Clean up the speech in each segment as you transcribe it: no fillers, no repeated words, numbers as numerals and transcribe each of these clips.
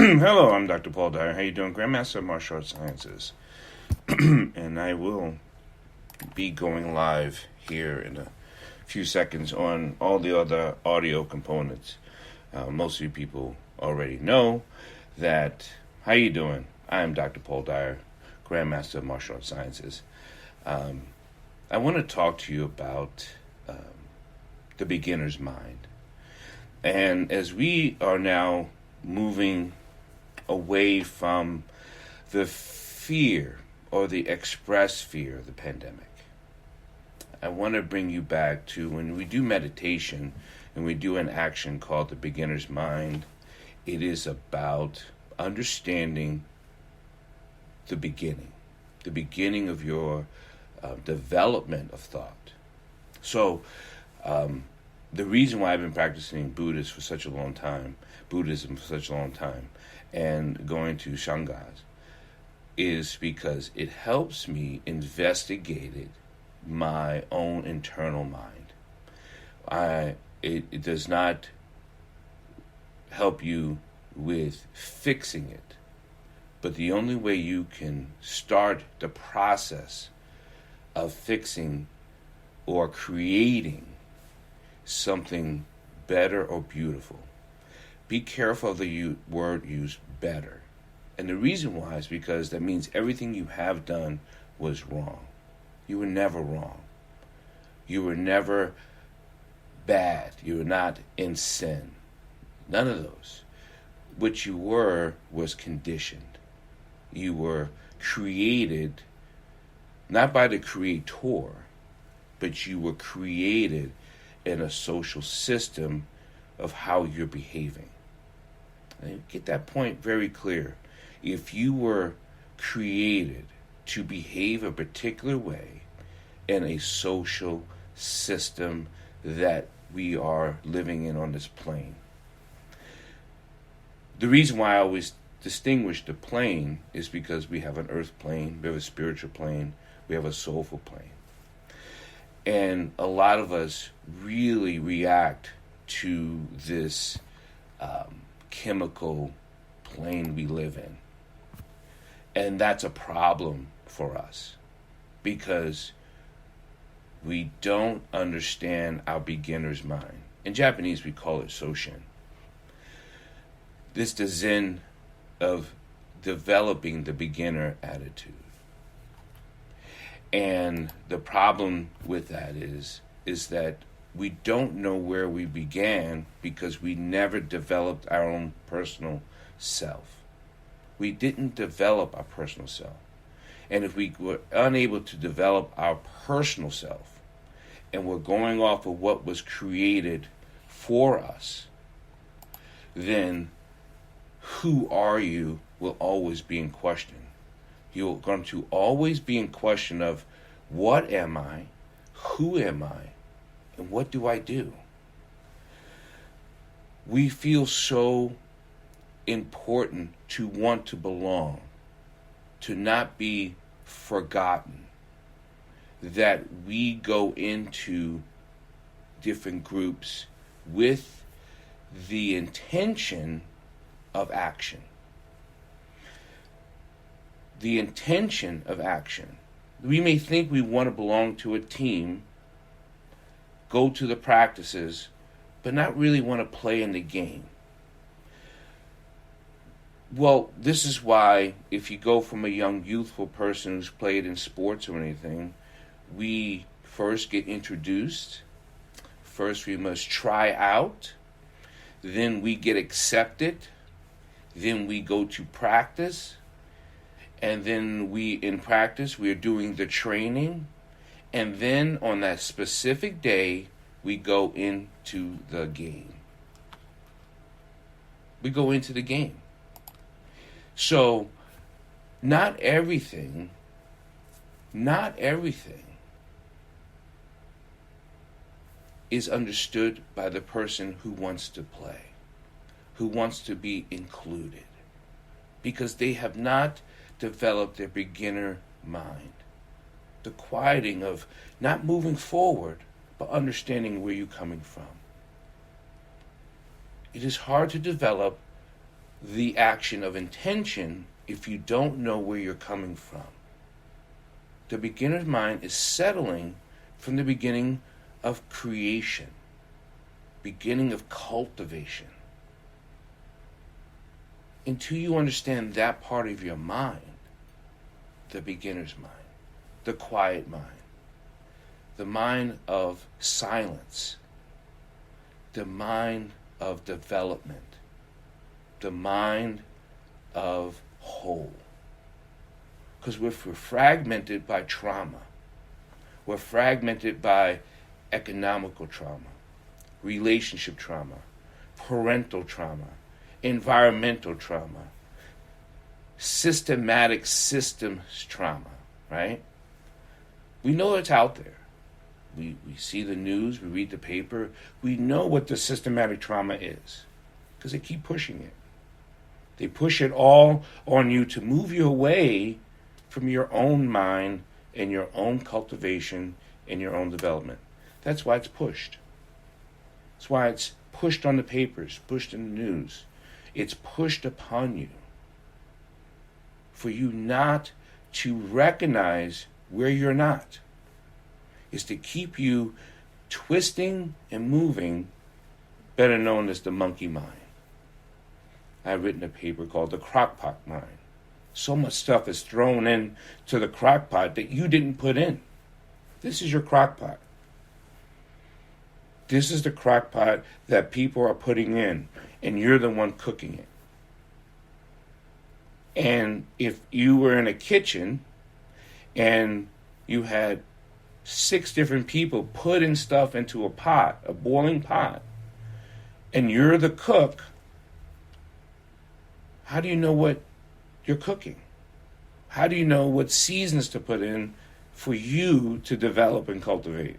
Hello, I'm Dr. Paul Dyer. How you doing? Grandmaster of Martial Arts Sciences. And I will be going live here in a few seconds on all the other audio components. Most of you people already know that. How you doing? I am Dr. Paul Dyer, Grandmaster of Martial Arts Sciences. I want to talk to you about the beginner's mind. And as we are now moving away from the fear or the expressed fear of the pandemic, I want to bring you back to when we do meditation and we do an action called the beginner's mind. It is about understanding the beginning of your development of thought. So, the reason why I've been practicing Buddhism for such a long time, and going to Shanghais, is because it helps me investigate my own internal mind. It does not help you with fixing it, but the only way you can start the process of fixing or creating something better or beautiful. Be careful of the word used, better. And the reason why is because that means everything you have done was wrong. You were never wrong. You were never bad. You were not in sin. None of those. What you were was conditioned. You were created not by the Creator, but you were created in a social system of how you're behaving. And get that point very clear. If you were created to behave a particular way in a social system that we are living in on this plane, the reason why I always distinguish the plane is because we have an earth plane, we have a spiritual plane, we have a soulful plane. And a lot of us really react to this chemical plane we live in. And that's a problem for us because we don't understand our beginner's mind. In Japanese, we call it Soshin. This is the Zen of developing the beginner attitude. And the problem with that is that we don't know where we began because we never developed our own personal self. We didn't develop our personal self. And if we were unable to develop our personal self, and we're going off of what was created for us, then who are you will always be in question. You're going to always be in question of what am I, who am I, and what do I do? We feel so important to want to belong, to not be forgotten, that we go into different groups with the intention of action. The intention of action. We may think we want to belong to a team, go to the practices, but not really want to play in the game. Well, this is why if you go from a young, youthful person who's played in sports or anything, we first get introduced. First we must try out. Then we get accepted. Then we go to practice. And then in practice, we're doing the training. And then on that specific day, we go into the game. We go into the game. So, not everything is understood by the person who wants to play, who wants to be included, because they have not developed their beginner mind. The quieting of not moving forward, but understanding where you're coming from. It is hard to develop the action of intention if you don't know where you're coming from. The beginner's mind is settling from the beginning of creation, beginning of cultivation. Until you understand that part of your mind, the beginner's mind, the quiet mind, the mind of silence, the mind of development, the mind of whole. Because we're fragmented by trauma. We're fragmented by economical trauma, relationship trauma, parental trauma, environmental trauma, systematic systems trauma, right? We know it's out there. We see the news, we read the paper, we know what the systematic trauma is because they keep pushing it. They push it all on you to move you away from your own mind and your own cultivation and your own development. That's why it's pushed. That's why it's pushed on the papers, pushed in the news. It's pushed upon you for you not to recognize where you're not. Is to keep you twisting and moving, better known as the monkey mind. I've written a paper called the crockpot mind. So much stuff is thrown into the crockpot that you didn't put in. This is your crockpot. This is the crockpot that people are putting in, and you're the one cooking it. And if you were in a kitchen and you had 6 different people putting stuff into a pot, a boiling pot, and you're the cook, how do you know what you're cooking? How do you know what seasons to put in for you to develop and cultivate?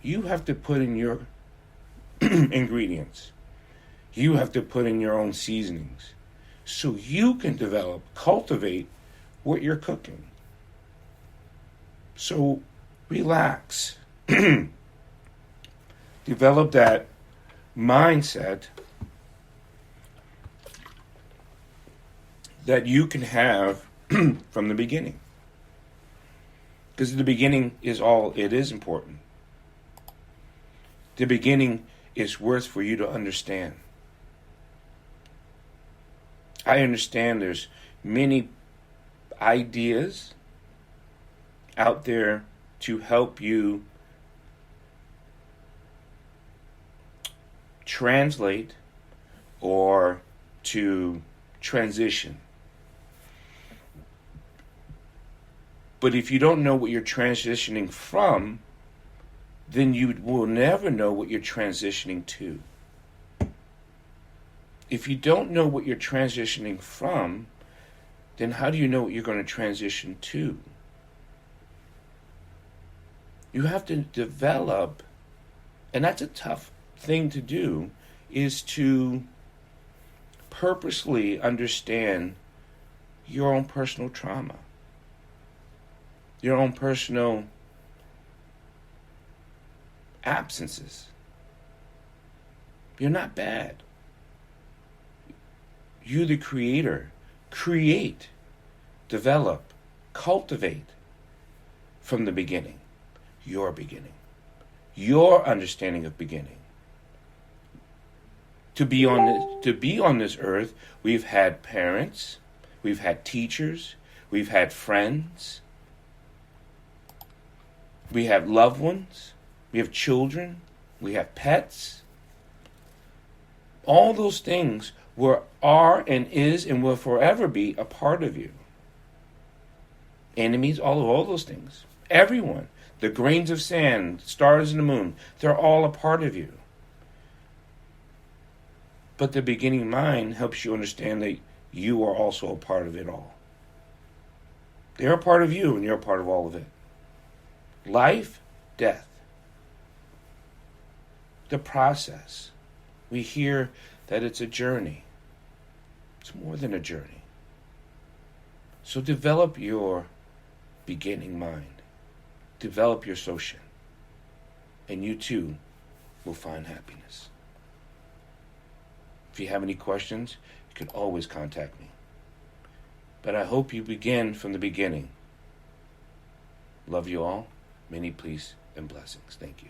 You have to put in your ingredients. You have to put in your own seasonings so you can develop, cultivate what you're cooking. So relax. Develop that mindset that you can have from the beginning. Because the beginning is all it is important. The beginning is worth for you to understand. I understand there's many ideas out there to help you translate or to transition. But if you don't know what you're transitioning from, then you will never know what you're transitioning to. If you don't know what you're transitioning from, then how do you know what you're going to transition to? You have to develop, and that's a tough thing to do, is to purposely understand your own personal trauma, your own personal absences. You're not bad. You, the creator, create, develop, cultivate from the beginning. Your beginning. Your understanding of beginning. To be on this earth, we've had parents, we've had teachers, we've had friends, we have loved ones, we have children, we have pets. All those things are and is and will forever be a part of you. Enemies, all those things. Everyone. The grains of sand, stars in the moon, they're all a part of you. But the beginning mind helps you understand that you are also a part of it all. They're a part of you and you're a part of all of it. Life, death. The process. We hear that it's a journey. It's more than a journey. So develop your beginning mind. Develop your social. And you too will find happiness. If you have any questions, you can always contact me. But I hope you begin from the beginning. Love you all. Many peace and blessings. Thank you.